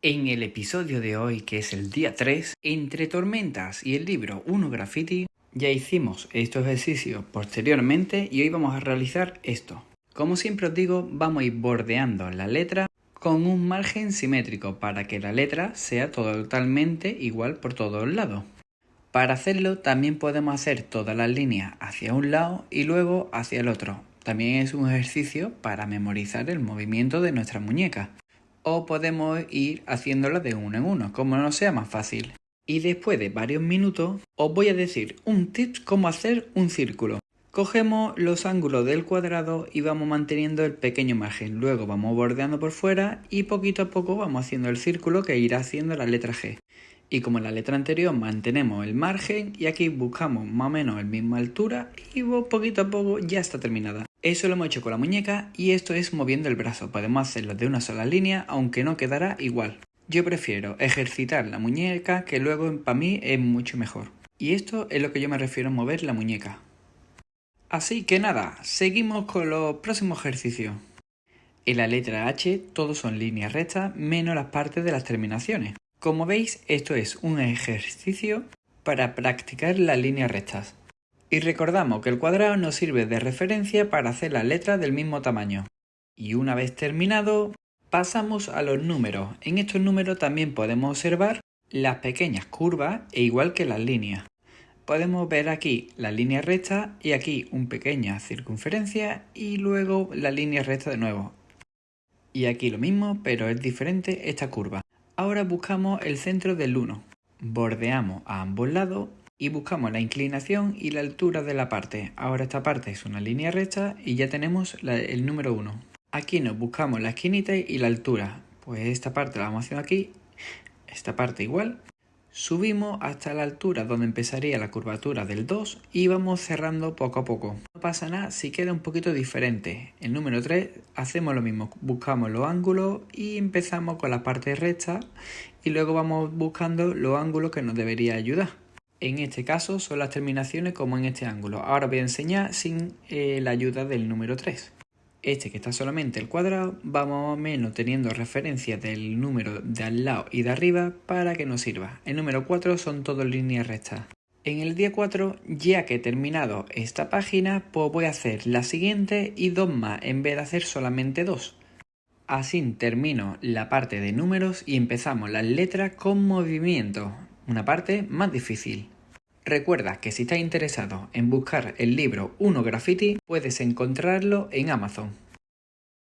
En el episodio de hoy, que es el día 3, entre tormentas y el libro 1 Graffiti, ya hicimos estos ejercicios posteriormente y hoy vamos a realizar esto. Como siempre os digo, vamos a ir bordeando la letra con un margen simétrico para que la letra sea totalmente igual por todos lados. Para hacerlo también podemos hacer todas las líneas hacia un lado y luego hacia el otro. También es un ejercicio para memorizar el movimiento de nuestra muñeca. O podemos ir haciéndola de uno en uno, como nos sea más fácil. Y después de varios minutos os voy a decir un tip cómo hacer un círculo. Cogemos los ángulos del cuadrado y vamos manteniendo el pequeño margen. Luego vamos bordeando por fuera y poquito a poco vamos haciendo el círculo que irá haciendo la letra G. Y como en la letra anterior mantenemos el margen y aquí buscamos más o menos la misma altura y poquito a poco ya está terminada. Eso lo hemos hecho con la muñeca y esto es moviendo el brazo. Podemos hacerlo de una sola línea aunque no quedará igual. Yo prefiero ejercitar la muñeca que luego para mí es mucho mejor. Y esto es lo que yo me refiero a mover la muñeca. Así que nada, seguimos con los próximos ejercicios. En la letra H todos son líneas rectas menos las partes de las terminaciones. Como veis, esto es un ejercicio para practicar las líneas rectas. Y recordamos que el cuadrado nos sirve de referencia para hacer las letras del mismo tamaño. Y una vez terminado, pasamos a los números. En estos números también podemos observar las pequeñas curvas e igual que las líneas. Podemos ver aquí la línea recta y aquí una pequeña circunferencia y luego la línea recta de nuevo. Y aquí lo mismo, pero es diferente esta curva. Ahora buscamos el centro del 1. Bordeamos a ambos lados y buscamos la inclinación y la altura de la parte. Ahora esta parte es una línea recta y ya tenemos el número 1. Aquí nos buscamos la esquinita y la altura. Pues esta parte la vamos haciendo aquí, esta parte igual. Subimos hasta la altura donde empezaría la curvatura del 2 y vamos cerrando poco a poco. No pasa nada si queda un poquito diferente. El número 3 hacemos lo mismo, buscamos los ángulos y empezamos con la parte recta y luego vamos buscando los ángulos que nos debería ayudar. En este caso son las terminaciones como en este ángulo. Ahora voy a enseñar sin la ayuda del número 3. Este que está solamente el cuadrado, vamos más o menos teniendo referencia del número de al lado y de arriba para que nos sirva. El número 4 son todas líneas rectas. En el día 4, ya que he terminado esta página, pues voy a hacer la siguiente y dos más en vez de hacer solamente dos. Así termino la parte de números y empezamos las letras con movimiento, una parte más difícil. Recuerda que si estás interesado en buscar el libro 1 Graffiti, puedes encontrarlo en Amazon.